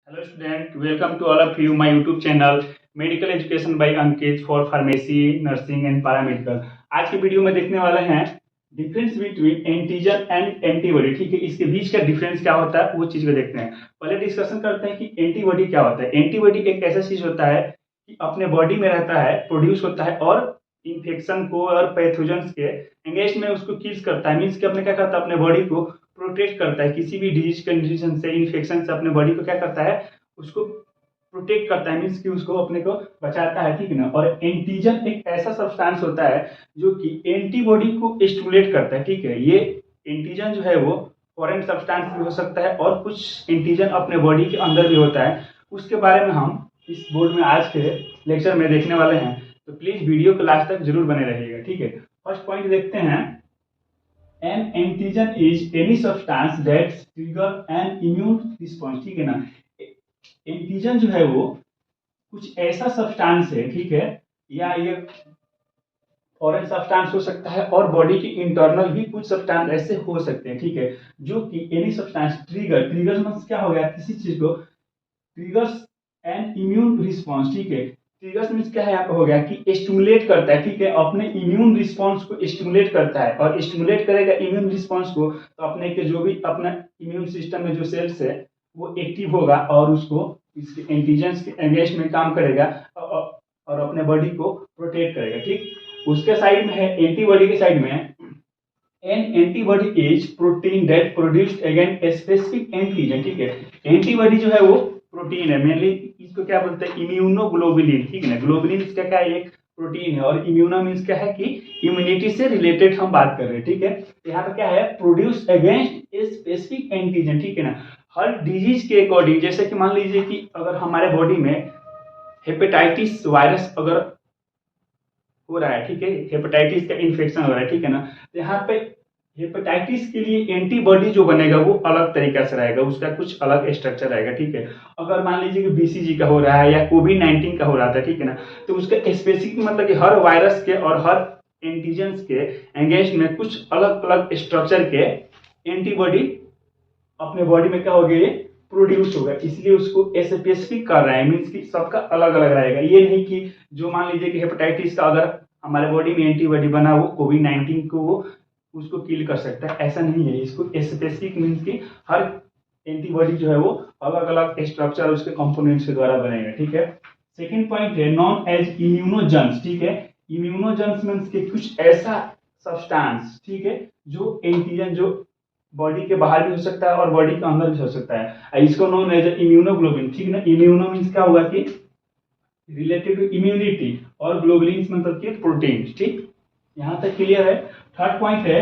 Hello student, welcome to all of you my YouTube channel medical education by Ankit for pharmacy nursing and paramedical. आज की video में देखने वाले हैं difference between antigen and antibody. ठीक है, इसके बीच का डिफरेंस क्या होता है वो चीज को देखते हैं। पहले डिस्कशन करते हैं कि एंटीबॉडी क्या होता है। एंटीबॉडी एक ऐसा चीज होता है कि अपने बॉडी में रहता है, प्रोड्यूस होता है और इन्फेक्शन को और पैथोजेंस के एंगेज में उसको किल्स करता है। मीन्स कि अपने क्या करता है, अपने बॉडी को प्रोटेक्ट करता है किसी भी डिजीज कंडीशन से, इन्फेक्शन से अपने बॉडी को क्या करता है, उसको प्रोटेक्ट करता है। मीन्स कि उसको अपने को बचाता है। ठीक है ना। और एंटीजन एक ऐसा सब्सटेंस होता है जो कि एंटीबॉडी को स्टिमुलेट करता है। ठीक है, ये एंटीजन जो है वो फॉरेन सब्सटेंस भी हो सकता है और कुछ एंटीजन अपने बॉडी के अंदर भी होता है। उसके बारे में हम इस बोर्ड में आज के लेक्चर में देखने वाले हैं, तो प्लीज वीडियो को लास्ट तक जरूर बने रहिएगा। ठीक है, फर्स्ट पॉइंट देखते हैं। N antigen is any substance that trigger N immune response. ठीक है ना। एंटीजन जो है वो कुछ ऐसा सब्सटेंस है, ठीक है, या ये फॉरेन सब्सटेंस हो सकता है और बॉडी के इंटरनल भी कुछ सब्सटेंस ऐसे हो सकते हैं। ठीक है, जो कि एनी सब्सटेंस ट्रिगर, ट्रिगर मतलब क्या हो गया, किसी चीज को ट्रिगर्स एंड इम्यून रिस्पॉन्स। ठीक है, ट्रिगर्स मीन्स क्या है, यहाँ पे हो गया कि स्टिमुलेट करता है। ठीक है, अपने इम्यून रिस्पॉन्स को स्टिमुलेट करता है और स्टिमुलेट करेगा इम्यून रिस्पॉन्स को, तो अपने के जो भी अपना इम्यून सिस्टम में जो सेल्स है वो एक्टिव होगा और उसको इसके एंटीजेंस के अगेंस्ट में काम करेगा और अपने बॉडी को प्रोटेक्ट करेगा। ठीक, उसके साइड में है एंटीबॉडी के साइड में, N antibody is protein that produced against a specific antigen. ठीक है, एंटीबॉडी जो है वो प्रोटीन है, मेनली इसको क्या बोलते हैं, इम्यूनोग्लोबुलिन। ठीक है ना, ग्लोबुलिन क्या क्या है, एक प्रोटीन है और इम्यूनो मीन्स क्या है कि इम्यूनिटी से रिलेटेड हम बात कर रहे हैं। ठीक है, यहाँ पे क्या है, produce against a specific antigen. ठीक है ना, हर डिजीज के अकॉर्डिंग, जैसे कि मान लीजिए कि अगर हमारे बॉडी में हेपेटाइटिस वायरस अगर हो रहा है, ठीक है, हेपेटाइटिस का इन्फेक्शन हो रहा है, ठीक है ना, तो यहाँ पे हेपेटाइटिस के लिए एंटीबॉडी जो बनेगा वो अलग तरीका से रहेगा, उसका कुछ अलग स्ट्रक्चर रहेगा। ठीक है, अगर मान लीजिए कि बीसीजी का हो रहा है या कोविड-19 का हो रहा था, ठीक है ना, तो उसका स्पेसिफिक मतलब कि हर वायरस के और हर एंटीजेंस के अगेंस्ट में कुछ अलग अलग स्ट्रक्चर के एंटीबॉडी अपने बॉडी में क्या हो गया, प्रोड्यूस होगा, इसलिए उसको स्पेसिफिक कर रहा है। मीन्स कि सबका अलग अलग रहेगा। ये नहीं कि जो मान लीजिए कि हेपेटाइटिस का अगर हमारे बॉडी में एंटीबॉडी बना वो कोविड-19 को वो उसको किल कर सकता है, ऐसा नहीं है। इसको स्पेसिफिक मीन्स कि हर एंटीबॉडी जो है वो अलग अलग स्ट्रक्चर उसके कंपोनेंट्स के द्वारा बनेगा। ठीक है, सेकेंड पॉइंट है नॉन एज इम्यूनोजेंस। ठीक है, इम्यूनोजेंस मीन्स कि कुछ ऐसा सब्सटेंस, ठीक है, जो एंटीजन जो बॉडी के बाहर भी हो सकता है और बॉडी के अंदर भी हो सकता है, इसको नोन एज इम्यूनोग्लोबिन। ठीक है ना, इम्यूनो मीन्स क्या होगा कि रिलेटेड टू इम्यूनिटी और ग्लोबुलिन मतलब कि प्रोटीन। ठीक, यहां तक क्लियर है। थर्ड पॉइंट है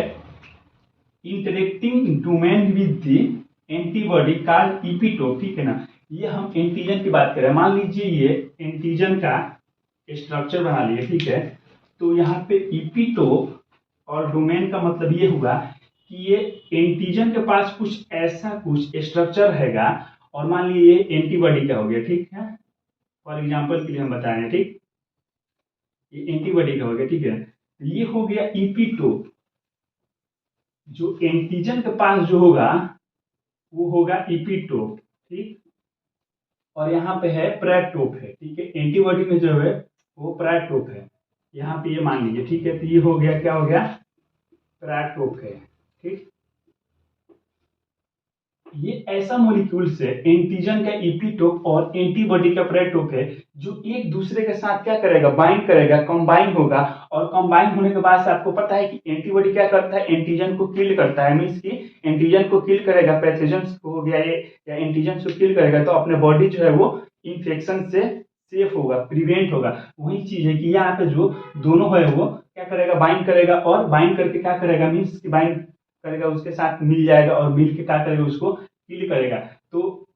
interacting domain with the antibody called epitope. ठीक है ना, ये हम एंटीजन की बात कर रहे हैं। मान लीजिए ये एंटीजन का स्ट्रक्चर बना लिए, ठीक है, तो यहाँ पे इपिटोप और डोमेन का मतलब ये हुआ कि ये एंटीजन के पास कुछ ऐसा कुछ स्ट्रक्चर रहेगा और मान लीजिए एंटीबॉडी का हो गया। ठीक है, फॉर एग्जांपल के लिए हम बता रहे हैं। ठीक, ये एंटीबॉडी का हो गया। ठीक है, ये हो गया इपिटोप। जो एंटीजन के पास जो होगा वो होगा इपिटोप। ठीक, और यहाँ पे है प्रेटोप है। ठीक है, एंटीबॉडी में जो है वो प्रेटोप है, यहाँ पे ये मान लीजिए। ठीक है, तो ये हो गया, क्या हो गया, प्रेटोप है। ठीक, ये ऐसा मॉलिक्यूल्स है, एंटीजन का इपिटोप और एंटीबॉडी का प्रेटोप है, जो एक दूसरे के साथ क्या करेगा, बाइंड करेगा, कंबाइन होगा। और कंबाइन होने के बाद से आपको पता है कि एंटीबॉडी क्या करता है, एंटीजन को किल करता है। मीन्स कि एंटीजन को किल करेगा, पैथोजेंस को हो गया ये, या एंटीजन को किल करेगा तो अपने बॉडी जो है वो इन्फेक्शन से सेफ होगा, प्रिवेंट होगा। वही चीज है कि यहाँ पे जो दोनों है वो क्या करेगा, बाइंड करेगा और बाइंड करके क्या करेगा, मीन्स कि बाइंड करेगा, उसके साथ मिल जाएगा और मिल के क्या करेगा, उसको किल करेगा। तो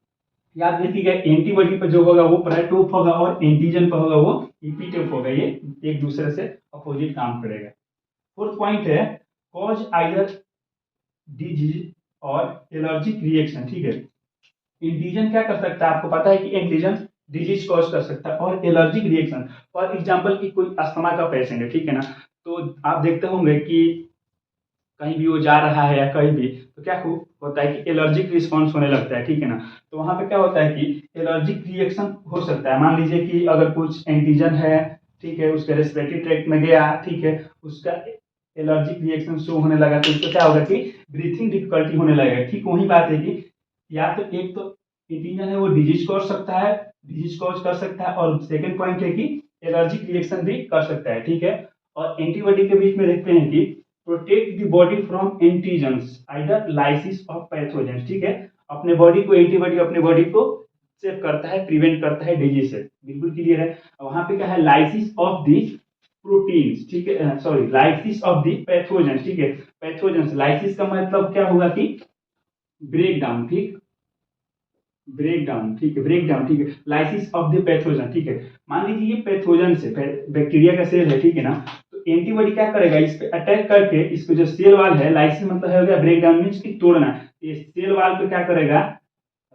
याद रखिएगा, एंटीबॉडी पर जो होगा वो प्रोटोप होगा और एंटीजन पर होगा वो इपिटोप होगा। ये एक दूसरे से अपोजिट काम करेगा। फोर्थ पॉइंट है कॉज आइदर डिजीज और एलर्जिक रिएक्शन। ठीक है, एंटीजन क्या कर सकता है, आपको पता है कि एंटीजन डिजीज कॉज कर सकता है और एलर्जिक रिएक्शन। फॉर एग्जाम्पल की कोई अस्थमा का पेशेंट है, ठीक है ना, तो आप देखते होंगे कि कहीं भी वो जा रहा है या कहीं भी, तो क्या होता है कि एलर्जिक रिस्पॉन्स होने लगता है, ठीक है ना। तो वहां पे क्या होता है कि एलर्जिक रिएक्शन हो सकता है। मान लीजिए कि अगर कुछ एंटीजन है, ठीक है, उसके रेस्पिरेटरी ट्रैक्ट में गया, ठीक है, उसका एलर्जिक रिएक्शन शो होने लगा, तो इससे क्या होगा कि ब्रीथिंग डिफिकल्टी होने लगेगा। ठीक वही बात है कि या तो एक तो एंटीजन है वो डिजीज कॉज सकता है, डिजीज कॉज कर सकता है, और सेकंड पॉइंट है कि एलर्जिक रिएक्शन भी कर सकता है, ठीक है। और एंटीबॉडी के बीच में देखते हैं कि protect the body from antigens either lysis of pathogens, ठीक है। अपने बॉडी को एंटीबॉडी अपने बॉडी को सेव करता है, प्रिवेंट करता है डिजीज से, बिल्कुल क्लियर है। वहां पे क्या है, लाइसिस ऑफ दी प्रोटीन्स, ठीक है, sorry, lysis of the pathogens, ठीक है। पैथोजेंस, लाइसिस का मतलब क्या होगा कि ब्रेक डाउन, ठीक, ब्रेक डाउन, ठीक है, ब्रेक डाउन, ठीक है, लाइसिस ऑफ द पैथोजन, ठीक है। मान लीजिए ये पैथोजन से बैक्टीरिया का सेल है, ठीक है ना। तो एंटीबॉडी क्या करेगा, इस पे अटैक करके इसको जो सेल वाल है, लाइसिस मतलब हो गया ब्रेक डाउन मीन्स की तोड़ना, ये सेल वाल को क्या करेगा,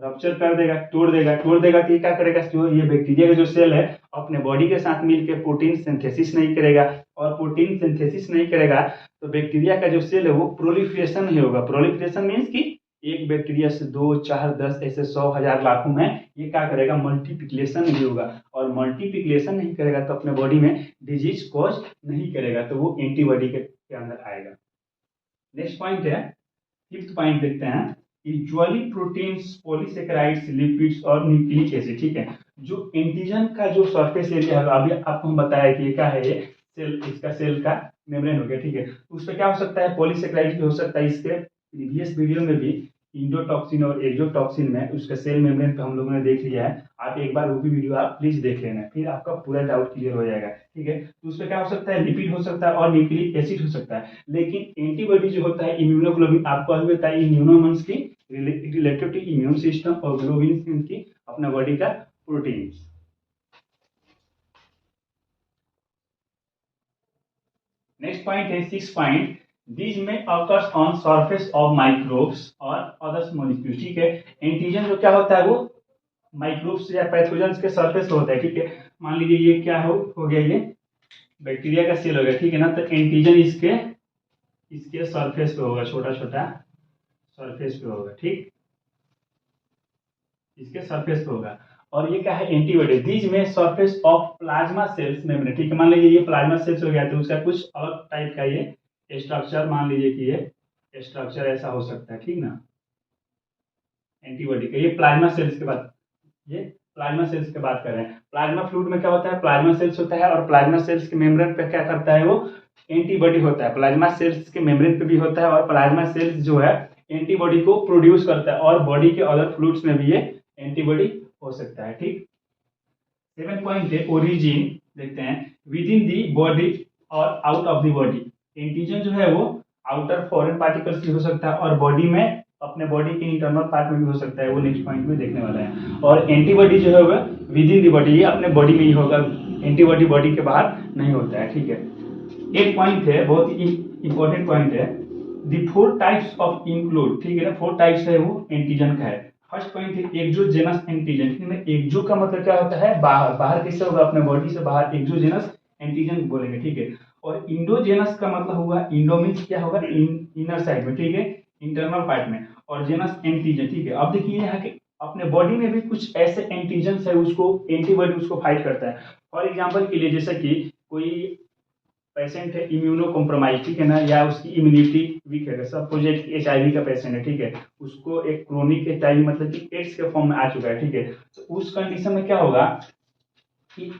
रप्चर कर देगा, तोड़ देगा, तोड़ देगा। तो ये क्या करेगा, जो ये बैक्टीरिया का जो सेल है अपने बॉडी के साथ मिलकर प्रोटीन सिंथेसिस नहीं करेगा, और प्रोटीन सिंथेसिस नहीं करेगा तो बैक्टीरिया का जो सेल है वो प्रोलिफरेशन नहीं होगा। प्रोलिफरेशन मीन्स की एक बैक्टीरिया से 2, 4, 10 ऐसे 100, 1000, लाखों में ये क्या करेगा, मल्टीप्लिकेशन नहीं होगा, और मल्टीप्लिकेशन नहीं करेगा तो अपने बॉडी में डिजीज कॉज नहीं करेगा, तो वो एंटीबॉडी के अंदर आएगा। नेक्स्ट पॉइंट है, फिफ्थ पॉइंट देखते हैं, यूजुअली प्रोटीन्स, पॉलीसेकेराइड्स, लिपिड्स और न्यूक्लिक एसिड, ठीक है। जो एंटीजन का जो सरफेस एरिया है, अभी आपको हम बताया कि ये क्या है, ये सेल, इसका सेल का मेम्ब्रेन हो गया, ठीक है। तो उस पर क्या हो सकता है, पॉलीसेकेराइड भी हो सकता है। इसके प्रीवियस वीडियो में भी इंडोटॉक्सिन और एक्सोटॉक्सिन में उसका सेल मेम्ब्रेन पे हम लोगों ने देख लिया है। आप एक बार वो भी वीडियो आप प्लीज देख लेना, फिर आपका पूरा डाउट क्लियर हो जाएगा, ठीक है। तो उसमें क्या हो सकता है, लिपिड हो सकता है और न्यूक्लिक एसिड हो सकता है। लेकिन एंटीबॉडी जो होता है, इम्यूनोग्लोबिन, आपको अभी बताया, इम्यूनोमेंस की रिलेटेड टू इम्यून सिस्टम, और ग्लोबिन की अपना बॉडी का प्रोटीन। नेक्स्ट पॉइंट है, six point, these may occurs on surface of microbes or other molecules, ठीक है। एंटीजन जो क्या होता है वो माइक्रोब्स या पैथोजेंस के सरफेस पे होता है, ठीक है। मान लीजिए ये क्या हो गया, ये बैक्टीरिया का सेल हो गया, ठीक है ना। तो एंटीजन इसके इसके सरफेस पे होगा, छोटा छोटा सरफेस पे होगा, ठीक, इसके सरफेस पे होगा। और ये क्या है, एंटीबॉडी, दीज में surface of plasma cells membrane, ठीक है। मान लीजिए ये प्लाज्मा सेल्स हो गया, तो उसका कुछ अलग टाइप का ये स्ट्रक्चर, मान लीजिए कि ये स्ट्रक्चर ऐसा हो सकता है, ठीक ना, एंटीबॉडी का। ये प्लाज्मा सेल्स के बाद, ये प्लाज्मा सेल्स की बात कर रहे हैं। प्लाज्मा फ्लूइड में क्या होता है, प्लाज्मा सेल्स होता है, और प्लाज्मा सेल्स के मेम्ब्रेन पे क्या करता है, वो एंटीबॉडी होता है। प्लाज्मा सेल्स के मेम्ब्रेन पे भी होता है, और प्लाज्मा सेल्स जो है एंटीबॉडी को प्रोड्यूस करता है, और बॉडी के अदर फ्लूइड्स में भी ये एंटीबॉडी हो सकता है, ठीक। सेवन पॉइंट है, ओरिजिन देखते हैं, विद इन दी बॉडी और out of the body. Antigen जो है वो आउटर फॉरेन पार्टिकल्स भी हो सकता है, और बॉडी में, अपने बॉडी के इंटरनल पार्ट में भी हो सकता है, वो नेक्स्ट पॉइंट में देखने वाला है। और एंटीबॉडी जो है वो विद इन दी बॉडी, ये अपने बॉडी में ही होगा, एंटीबॉडी बॉडी के बाहर नहीं होता है, ठीक है। एक पॉइंट है, बहुत ही इंपॉर्टेंट पॉइंट है, दी 4 टाइप्स ऑफ इंक्लूड, ठीक है ना। 4 टाइप्स है वो एंटीजन का है। फर्स्ट पॉइंट है एक्सोजेनस एंटीजन, ठीक है। एक्सो का मतलब क्या होता है, बाहर, बाहर कैसे होगा, अपने बॉडी से बाहर, एक्सोजेनस एंटीजन बोलेंगे, ठीक है। और इंडोजेनस का मतलब होगा, इंडो मीन्स क्या होगा, इनर साइड में, ठीक है, इंटरनल पार्ट में, और जेनस एंटीजन, ठीक है। अब देखिए यहाँ के अपने बॉडी में भी कुछ ऐसे एंटीजन है, उसको एंटीबॉडी उसको फाइट करता है। फॉर एग्जाम्पल के लिए, जैसे कि कोई पेशेंट है इम्यूनो कॉम्प्रोमाइज, ठीक है ना, या उसकी इम्यूनिटी वीक है, सपोज एक HIV का पेशेंट है, ठीक है, उसको एक क्रोनिक HIV मतलब कि एड्स के फॉर्म में आ चुका है, ठीक है। तो उस कंडीशन में क्या होगा कि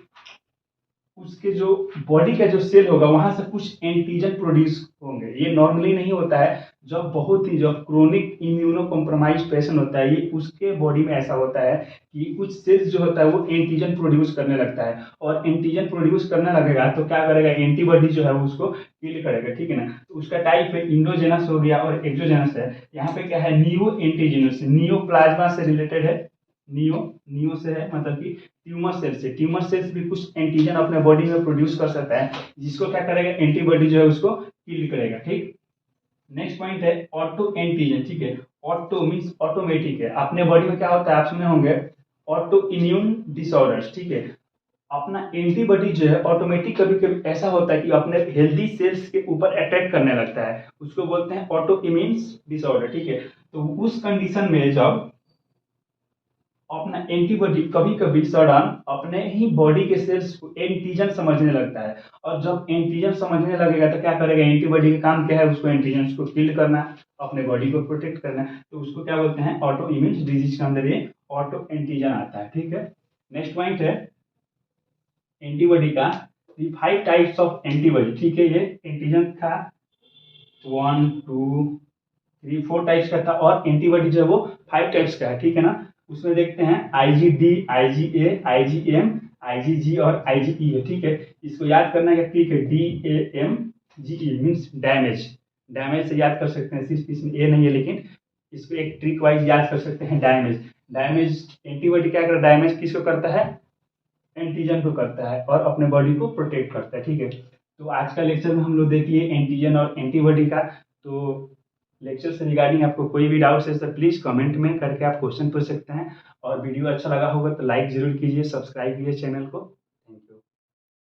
उसके जो बॉडी का जो सेल होगा वहां से कुछ एंटीजन प्रोड्यूस होंगे। ये नॉर्मली नहीं होता है, जब बहुत ही, जब क्रोनिक इम्यूनो कॉम्प्रोमाइज पेशेंट होता है, ये उसके बॉडी में ऐसा होता है कि कुछ सेल्स जो होता है वो एंटीजन प्रोड्यूस करने लगता है, और एंटीजन प्रोड्यूस करने लगेगा तो क्या करेगा, एंटीबॉडी जो है उसको किल करेगा, ठीक है ना। तो उसका टाइप है इंडोजेनस हो गया और एक्सोजेनस है। यहाँ पे क्या है, नियो एंटीजेनस, नियो प्लाज्मा से रिलेटेड है, नियो से है मतलब कि ट्यूमर सेल्स से। ट्यूमर सेल्स भी कुछ एंटीजन अपने बॉडी में प्रोड्यूस कर सकता है, जिसको क्या करेगा, एंटीबॉडी जो है उसको किल करेगा, ठीक। नेक्स्ट पॉइंट है ऑटो एंटीजन, ठीक है। ऑटो मीन्स ऑटोमेटिक है, अपने बॉडी में क्या होता है, आप सुने होंगे ऑटो इम्यून डिसऑर्डर्स, ठीक है। अपना एंटीबॉडी जो है ऑटोमेटिक कभी कभी ऐसा होता है कि अपने हेल्दी सेल्स के ऊपर अटैक करने लगता है, उसको बोलते हैं ऑटो इम्यून डिसऑर्डर। ठीक है, तो उस कंडीशन में जब अपना एंटीबॉडी कभी कभी सडन अपने ही बॉडी के सेल्स को एंटीजन समझने लगता है, और जब एंटीजन समझने लगेगा तो क्या करेगा, एंटीबॉडी का काम क्या है, उसको एंटीजन को किल करना, अपने बॉडी को प्रोटेक्ट करना, तो उसको क्या बोलते हैं, ऑटो इम्यून डिजीज के अंदर ये ऑटो एंटीजन आता है। ठीक है, नेक्स्ट पॉइंट है एंटीबॉडी का, 5 टाइप्स ऑफ एंटीबॉडी। ठीक है, ये एंटीजन था 1 2 3 4 टाइप्स का था, और एंटीबॉडी जो है वो 5 टाइप्स का है। ठीक है ना, उसमें देखते हैं IgD, IgA, IgM, IgG और IgE है। ठीक है, इसको याद करना है, ठीक है, DAMGE मीन्स डैमेज, डैमेज से याद कर सकते हैं, सिर्फ इसमें ए नहीं है, लेकिन इसको एक ट्रिक वाइज याद कर सकते हैं, डैमेज। डैमेज एंटीबॉडी क्या करता है, डैमेज किसको करता है, एंटीजन को करता है, और अपने बॉडी को प्रोटेक्ट करता है। ठीक है, तो आज का लेक्चर में हम लोग देखिए एंटीजन और एंटीबॉडी का। तो लेक्चर से रिगार्डिंग आपको कोई भी डाउट्स है तो प्लीज़ कमेंट में करके आप क्वेश्चन पूछ सकते हैं, और वीडियो अच्छा लगा होगा तो लाइक जरूर कीजिए, सब्सक्राइब कीजिए चैनल को। Thank you.